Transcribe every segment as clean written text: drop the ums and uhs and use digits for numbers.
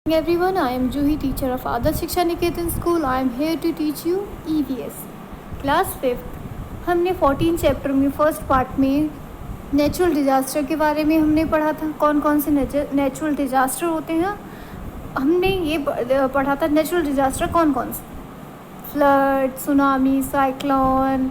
Everyone, I am Juhi, teacher of Adarsh Shiksha Niketan School. I am here to teach you EVS. Class 5th हमने 14 chapter में first part में natural disaster के बारे में हमने पढ़ा था। कौन कौन से नेचुरल डिज़ास्टर होते हैं हमने ये पढ़ा था। नेचुरल डिज़ास्टर कौन कौन से, फ्लड, सुनामी, साइक्लोन,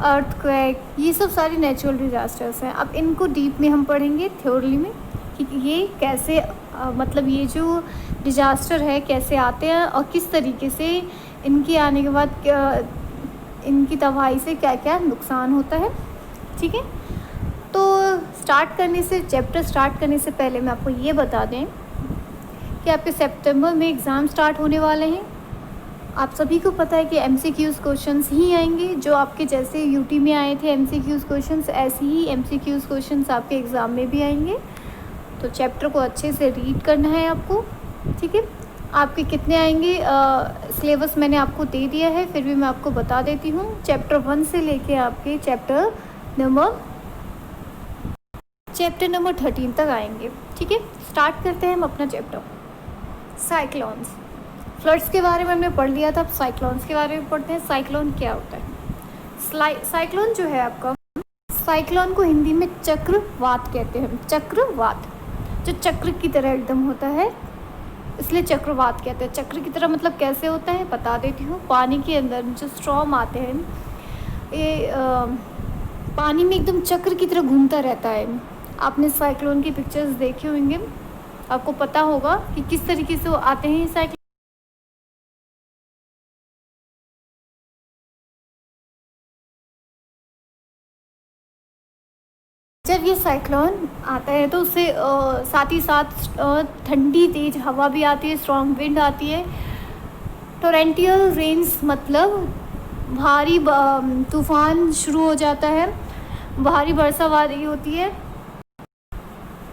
अर्थक्वेक, ये सब सारी नेचुरल डिज़ास्टर्स हैं। अब इनको डीप में हम पढ़ेंगे थ्योरी में कि ये कैसे मतलब ये जो डिज़ास्टर है कैसे आते हैं और किस तरीके से इनके आने के बाद इनकी तबाही से क्या क्या नुकसान होता है। ठीक है, तो चैप्टर स्टार्ट करने से पहले मैं आपको ये बता दें कि आपके सितंबर में एग्ज़ाम स्टार्ट होने वाले हैं। आप सभी को पता है कि MCQs क्वेश्चंस ही आएंगे, जो आपके जैसे यूटी में आए थे MCQs क्वेश्चंस, ऐसे ही MCQs क्वेश्चंस आपके एग्ज़ाम में भी आएंगे। तो चैप्टर को अच्छे से रीड करना है आपको। ठीक है, आपके कितने आएंगे सिलेबस मैंने आपको दे दिया है, फिर भी मैं आपको बता देती हूँ। चैप्टर 1 से लेके आपके चैप्टर नंबर 13 तक आएंगे। ठीक है, स्टार्ट करते हैं हम अपना चैप्टर। साइक्लोन्स, फ्लड्स के बारे में हमने पढ़ लिया था, अब साइक्लोन्स के बारे में पढ़ते हैं। साइक्लोन क्या होता है? साइक्लोन जो है आपका, साइक्लोन को हिंदी में चक्रवात कहते हैं। चक्रवात जो चक्र की तरह एकदम होता है, इसलिए चक्रवात कहते हैं। चक्र की तरह मतलब कैसे होता है बता देती हूँ। पानी के अंदर जो स्ट्रॉम आते हैं, ये पानी में एकदम चक्र की तरह घूमता रहता है। आपने साइक्लोन की पिक्चर्स देखे होंगे, आपको पता होगा कि किस तरीके से वो आते हैं। साइक्लोन जब ये साइक्लोन आता है तो उससे साथ ही साथ ठंडी तेज़ हवा भी आती है, स्ट्रॉन्ग विंड आती है। टोरेंटियल रेन्स मतलब भारी तूफ़ान शुरू हो जाता है, भारी बरसाबारी होती है।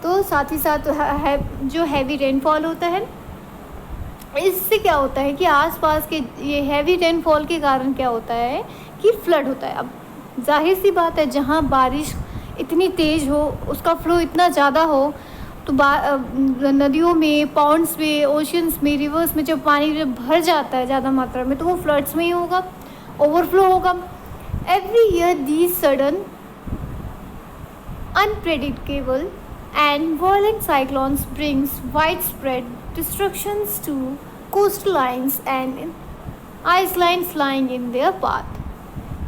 तो साथ ही साथ जो हैवी रेनफॉल होता है। इससे क्या होता है कि आसपास के ये हैवी रेनफॉल के कारण क्या होता है कि फ्लड होता है। अब जाहिर सी बात है, जहाँ बारिश इतनी तेज़ हो, उसका फ्लो इतना ज़्यादा हो, तो नदियों में, पॉन्ड्स में, ओशंस में, रिवर्स में जब पानी जब भर जाता है ज़्यादा मात्रा में, तो वो फ्लड्स में ही होगा, ओवरफ्लो होगा। Every year these sudden unpredictable and violent cyclones brings widespread destructions to coastlines and icelines lying in their path।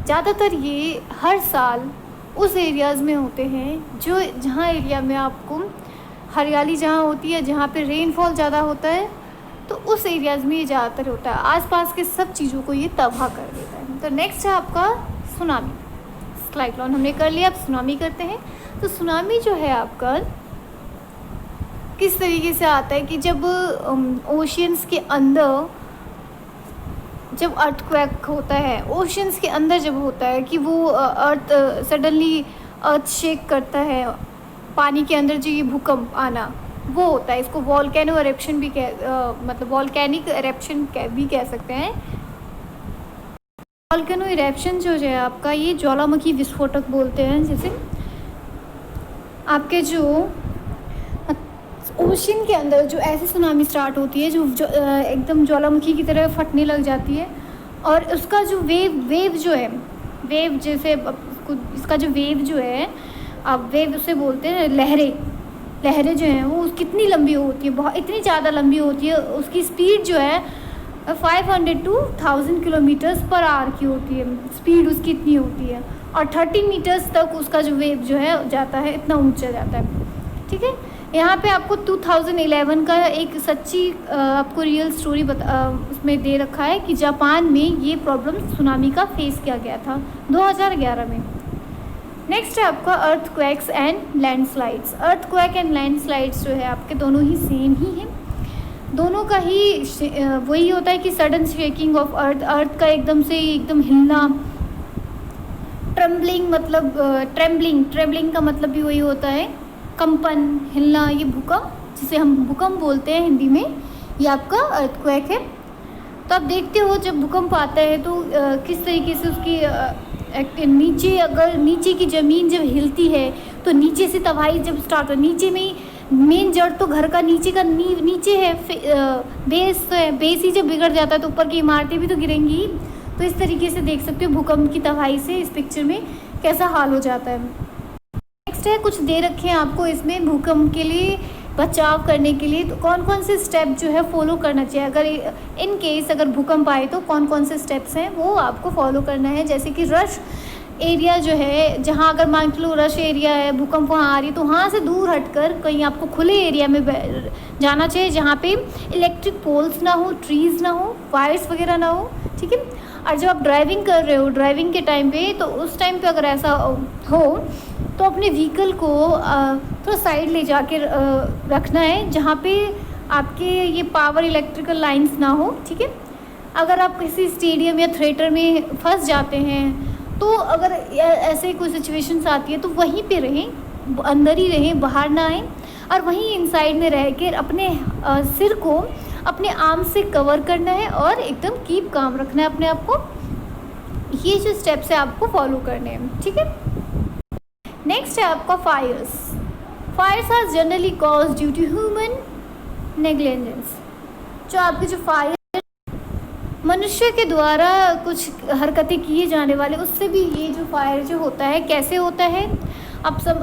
ज़्यादातर ये हर साल उस एरियाज़ में होते हैं जो जहाँ एरिया में आपको हरियाली जहाँ होती है, जहाँ पे रेनफॉल ज़्यादा होता है, तो उस एरियाज़ में ये ज़्यादातर होता है। आसपास के सब चीज़ों को ये तबाह कर देता है। तो नेक्स्ट है आपका सुनामी। साइक्लोन हमने कर लिया, अब सुनामी करते हैं। तो सुनामी जो है आपका किस तरीके से आता है कि जब ओशियंस के अंदर जब अर्थक्वेक होता है, ओशियंस के अंदर जब होता है कि वो अर्थ सडनली अर्थ शेक करता है, पानी के अंदर जो ये भूकंप आना वो होता है। इसको वॉल्केनो एरप्शन भी मतलब वॉल्केनिक एरप्शन भी कह सकते हैं। वॉल्केनो इरेप्शन जो है आपका, ये ज्वालामुखी विस्फोटक बोलते हैं। जैसे आपके जो ओशन के अंदर जो ऐसी सुनामी स्टार्ट होती है जो एकदम ज्वालामुखी की तरह फटने लग जाती है, और उसका जो वेव जो है, वेव जैसे इसका जो वेव जो है, आप वेव उसे बोलते हैं लहरें जो हैं वो कितनी लंबी होती है, बहुत इतनी ज़्यादा लंबी होती है। उसकी स्पीड जो है 500 to 1000 किलोमीटर्स पर आवर की होती है, स्पीड उसकी इतनी होती है, और 30 मीटर्स तक उसका जो वेव जो है जाता है, इतना ऊंचा जाता है। ठीक है, यहाँ पे आपको 2011 का एक सच्ची आपको रियल स्टोरी उसमें दे रखा है कि जापान में ये प्रॉब्लम सुनामी का फेस किया गया था 2011 में। नेक्स्ट है आपका earthquakes and landslides. Earthquake and landslides जो है आपके दोनों ही सेम ही है। दोनों का ही वही होता है कि सडन शेकिंग ऑफ अर्थ का एकदम हिलना। ट्रेम्बलिंग मतलब ट्रेम्बलिंग का मतलब भी वही होता है, कंपन, हिलना। ये भूकंप, जिसे हम भूकंप बोलते हैं हिंदी में, ये आपका अर्थक्वेक है। तो आप देखते हो जब भूकंप आता है तो किस तरीके से उसकी नीचे, अगर नीचे की ज़मीन जब हिलती है तो नीचे से तबाही जब स्टार्ट हो, नीचे में ही मेन जड़ तो घर का नीचे का नींव नीचे है, बेस तो है, बेस ही जब बिगड़ जाता है तो ऊपर की इमारतें भी तो गिरेंगी ही। तो इस तरीके से देख सकते हो भूकंप की तबाही से इस पिक्चर में कैसा हाल हो जाता है। नेक्स्ट है, कुछ दे रखे हैं आपको इसमें भूकंप के लिए बचाव करने के लिए, तो कौन कौन से स्टेप जो है फॉलो करना चाहिए, अगर इन केस अगर भूकंप आए तो कौन कौन से स्टेप्स हैं वो आपको फॉलो करना है। जैसे कि रश एरिया जो है, जहाँ अगर मान लो रश एरिया है, भूकंप वहाँ आ रही है, तो वहाँ से दूर हटकर कहीं आपको खुले एरिया में जाना चाहिए जहाँ पे इलेक्ट्रिक पोल्स ना हो, ट्रीज़ ना हो, वायर्स वगैरह ना हो, ठीक है। और जब आप ड्राइविंग कर रहे हो, ड्राइविंग के टाइम पे, तो उस टाइम पे अगर ऐसा हो तो अपने व्हीकल को थोड़ा साइड ले जाके रखना है जहाँ पे आपके ये पावर इलेक्ट्रिकल लाइंस ना हो, ठीक है। अगर आप किसी स्टेडियम या थिएटर में फंस जाते हैं तो अगर ऐसे कोई सिचुएशंस आती है तो वहीं पे रहें, अंदर ही रहें, बाहर ना आएँ, और वहीं इनसाइड में रह कर अपने सिर को अपने आर्म से कवर करना है और एकदम कीप काम रखना है अपने आप को। ये जो स्टेप्स है आपको फॉलो करने हैं, ठीक है। नेक्स्ट है आपका fires. Fires are generally cause due to human negligence. जो आपके जो फायर मनुष्य के द्वारा कुछ हरकतें किए जाने वाले, उससे भी ये जो फायर जो होता है कैसे होता है, अब सब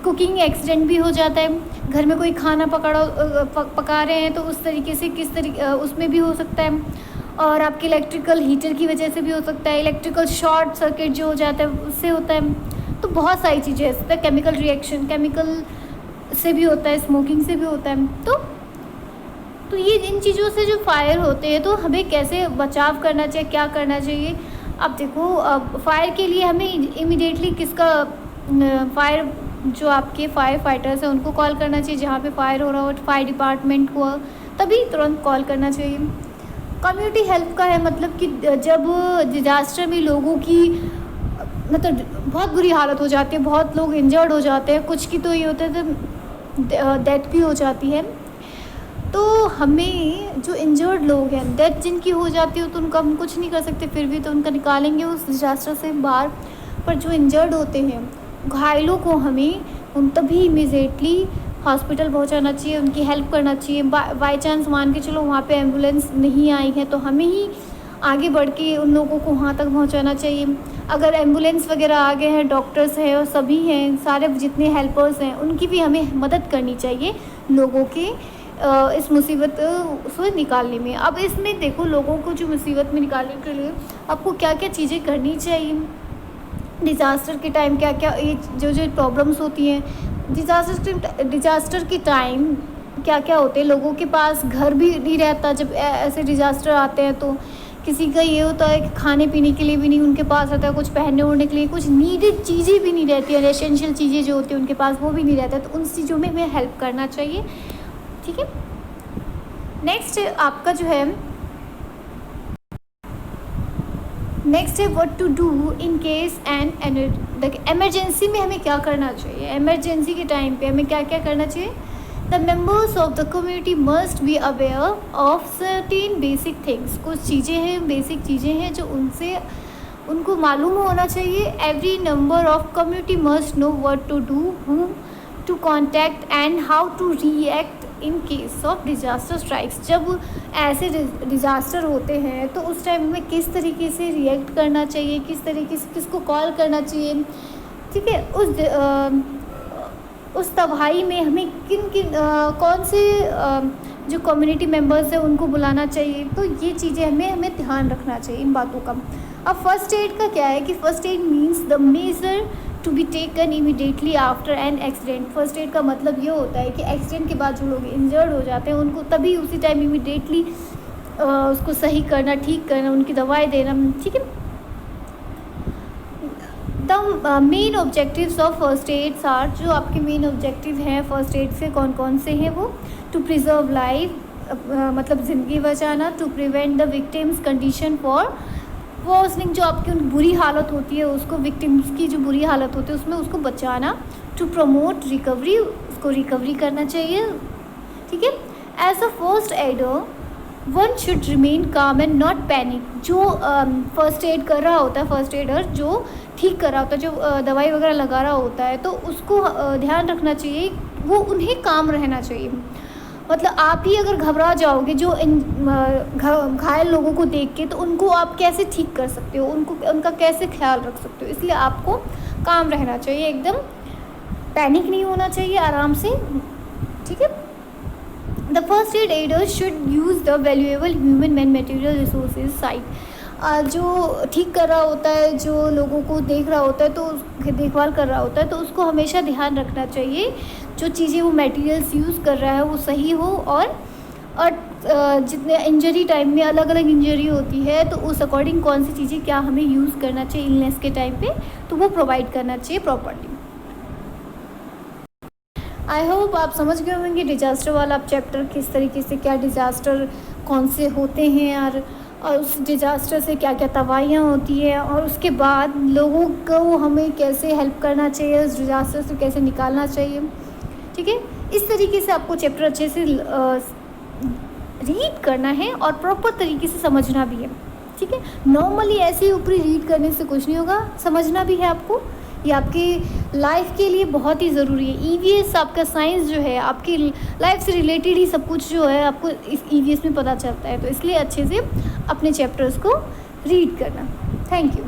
कुकिंग एक्सीडेंट भी हो जाता है, घर में कोई खाना पका रहे हैं तो उस तरीके से किस तरीके उसमें भी हो सकता है, और आपके इलेक्ट्रिकल हीटर की वजह से भी हो सकता है, इलेक्ट्रिकल शॉर्ट सर्किट जो हो जाता है उससे होता है। तो बहुत सारी चीज़ें हो सकता है, केमिकल रिएक्शन, केमिकल से भी होता है, स्मोकिंग से भी होता है। तो ये इन चीज़ों से जो फायर होते हैं तो हमें कैसे बचाव करना चाहिए, क्या करना चाहिए। अब देखो, फायर के लिए हमें इमीडिएटली किसका फायर जो आपके फायर फाइटर्स हैं उनको कॉल करना चाहिए, जहाँ पे फायर हो रहा हो फायर डिपार्टमेंट को तभी तुरंत कॉल करना चाहिए। कम्युनिटी हेल्प का है, मतलब कि जब डिजास्टर में लोगों की मतलब बहुत बुरी हालत हो जाती है, बहुत लोग इंजर्ड हो जाते हैं, कुछ की तो ये होता है तो डेथ भी हो जाती है, तो हमें जो इंजर्ड लोग हैं, डेथ जिनकी हो जाती है तो उनका हम कुछ नहीं कर सकते, फिर भी तो उनका निकालेंगे उस डिजास्टर से बाहर। पर जो इंजर्ड होते हैं, घायलों को हमें उन तभी इमीडिएटली हॉस्पिटल पहुंचाना चाहिए, उनकी हेल्प करना चाहिए। बाई चांस मान के चलो वहाँ पे एम्बुलेंस नहीं आई है तो हमें ही आगे बढ़ के उन लोगों को वहाँ तक पहुँचाना चाहिए। अगर एम्बुलेंस वगैरह आ गए हैं, डॉक्टर्स हैं और सभी हैं, सारे जितने हेल्पर्स हैं उनकी भी हमें मदद करनी चाहिए लोगों के इस मुसीबत से निकालने में। अब इसमें देखो, लोगों को जो मुसीबत में निकालने के लिए आपको क्या क्या चीज़ें करनी चाहिए। डिज़ास्टर के टाइम क्या क्या ये जो प्रॉब्लम्स होती हैं, डिज़ास्टर के टाइम क्या क्या होते हैं, लोगों के पास घर भी नहीं रहता जब ऐसे डिज़ास्टर आते हैं। तो किसी का ये होता है कि खाने पीने के लिए भी नहीं उनके पास रहता है, कुछ पहनने ओढ़ने के लिए कुछ नीडेड चीज़ें भी नहीं रहती है, एसेंशियल चीज़ें जो होती हैं उनके पास वो भी नहीं रहता है, तो उन चीज़ों में हमें हेल्प करना चाहिए, ठीक है। नेक्स्ट आपका जो है what to do in case and emergency में हमें क्या करना चाहिए। इमरजेंसी के टाइम पे हमें क्या क्या करना चाहिए। The members of the community must be aware of certain basic things. कुछ चीज़ें हैं, बेसिक चीज़ें हैं जो उनको मालूम होना चाहिए। Every member of community must know what to do, who to contact and how to react in case of disaster strikes. जब ऐसे डिज़ास्टर होते हैं तो उस टाइम में किस तरीके से रिएक्ट करना चाहिए, किस तरीके से किसको कॉल करना चाहिए, ठीक है। उस तबाही में हमें कौन से जो कम्युनिटी मेंबर्स हैं उनको बुलाना चाहिए। तो ये चीज़ें हमें ध्यान रखना चाहिए इन बातों का। अब फर्स्ट एड का क्या है कि first aid means the measure to be taken immediately after an accident. First aid का मतलब ये होता है कि एक्सीडेंट के बाद जो लोग इंजर्ड हो जाते हैं उनको तभी उसी टाइम इमीडिएटली उसको सही करना, ठीक करना, उनकी दवाई देना, ठीक है। The main objectives of first aids are, जो आपके मेन ऑब्जेक्टिव हैं फर्स्ट एड से कौन कौन से हैं वो। टू प्रिजर्व लाइफ, मतलब ज़िंदगी बचाना। To prevent the victim's condition for worsening, जो आपकी उनकी बुरी हालत होती है उसको, विक्टिम्स की जो बुरी हालत होती है उसमें उसको बचाना। टू प्रमोट रिकवरी, उसको रिकवरी करना चाहिए, ठीक है। As a first aider one should remain calm and not panic. जो फर्स्ट एड कर रहा होता है, फर्स्ट एडर जो ठीक कर रहा होता है, जो दवाई वगैरह लगा रहा होता है, तो उसको ध्यान रखना चाहिए वो उन्हें काम रहना चाहिए। मतलब आप ही अगर घबरा जाओगे जो घायल लोगों को देख के, तो उनको आप कैसे ठीक कर सकते हो, उनका कैसे ख्याल रख सकते हो। इसलिए आपको काम रहना चाहिए, एकदम पैनिक नहीं होना चाहिए, आराम से, ठीक है। The first aid aiders should use the valuable human man material resources site. जो ठीक कर रहा होता है, जो लोगों को देख रहा होता है, तो देखभाल कर रहा होता है, तो उसको हमेशा ध्यान रखना चाहिए जो चीज़ें वो मटेरियल्स यूज़ कर रहा है वो सही हो, और जितने इंजरी टाइम में अलग अलग इंजरी होती है, तो उस अकॉर्डिंग कौन सी चीज़ें क्या हमें यूज़ करना चाहिए इलनेस के टाइम पे, तो वो प्रोवाइड करना चाहिए प्रॉपर्ली। आई होप आप समझ गए होंगे डिज़ास्टर वाला चैप्टर, किस तरीके से क्या डिज़ास्टर कौन से होते हैं, और उस डिज़ास्टर से क्या क्या तबाहियाँ होती है, और उसके बाद लोगों को हमें कैसे हेल्प करना चाहिए, उस डिज़ास्टर से कैसे निकालना चाहिए, ठीक है। इस तरीके से आपको चैप्टर अच्छे से रीड करना है और प्रॉपर तरीके से समझना भी है, ठीक है। नॉर्मली ऐसे ही ऊपरी रीड करने से कुछ नहीं होगा, समझना भी है आपको। ये आपकी लाइफ के लिए बहुत ही ज़रूरी है। ईवीएस आपका साइंस जो है, आपकी लाइफ से रिलेटेड ही सब कुछ जो है आपको इस ईवीएस में पता चलता है, तो इसलिए अच्छे से अपने चैप्टर्स को रीड करना। Thank you.